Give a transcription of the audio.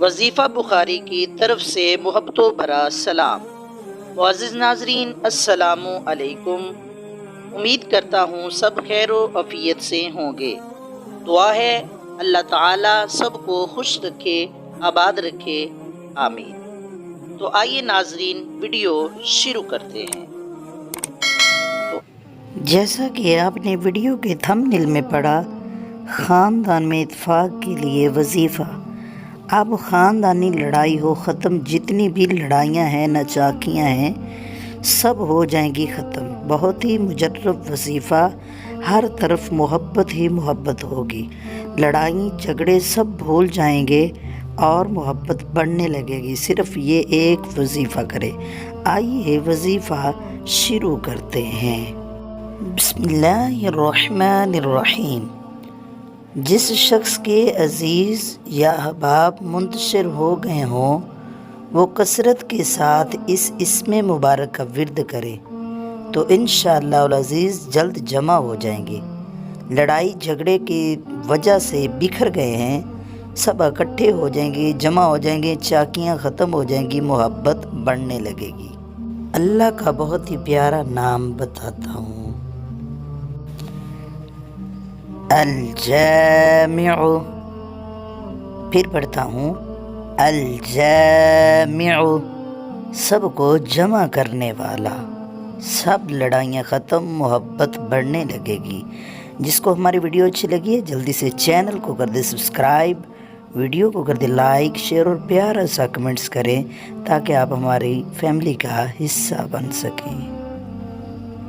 وظیفہ بخاری کی طرف سے محبت و بھرا سلام۔ معزز ناظرین، السلام علیکم۔ امید کرتا ہوں سب خیر و عافیت سے ہوں گے۔ دعا ہے اللہ تعالی سب کو خوش رکھے، آباد رکھے، آمین۔ تو آئیے ناظرین ویڈیو شروع کرتے ہیں۔ جیسا کہ آپ نے ویڈیو کے تھمبنیل میں پڑھا، خاندان میں اتفاق کے لیے وظیفہ۔ اب خاندانی لڑائی ہو ختم، جتنی بھی لڑائیاں ہیں، ناچاکیاں ہیں، سب ہو جائیں گی ختم۔ بہت ہی مجرب وظیفہ، ہر طرف محبت ہی محبت ہوگی، لڑائی جھگڑے سب بھول جائیں گے اور محبت بڑھنے لگے گی، صرف یہ ایک وظیفہ کرے۔ آئیے وظیفہ شروع کرتے ہیں۔ بسم اللہ الرحمن الرحیم۔ جس شخص کے عزیز یا احباب منتشر ہو گئے ہوں، وہ کثرت کے ساتھ اس اسم مبارک کا ورد کرے تو انشاءاللہ العزیز جلد جمع ہو جائیں گے۔ لڑائی جھگڑے کی وجہ سے بکھر گئے ہیں، سب اکٹھے ہو جائیں گے، جمع ہو جائیں گے، چاکیاں ختم ہو جائیں گی، محبت بڑھنے لگے گی۔ اللہ کا بہت ہی پیارا نام بتاتا ہوں، الجامع۔ پھر پڑھتا ہوں، الجامع، سب کو جمع کرنے والا۔ سب لڑائیاں ختم، محبت بڑھنے لگے گی۔ جس کو ہماری ویڈیو اچھی لگی ہے جلدی سے چینل کو کر دے سبسکرائب، ویڈیو کو کر دے لائک، شیئر اور پیارا سا کمنٹس کریں تاکہ آپ ہماری فیملی کا حصہ بن سکیں۔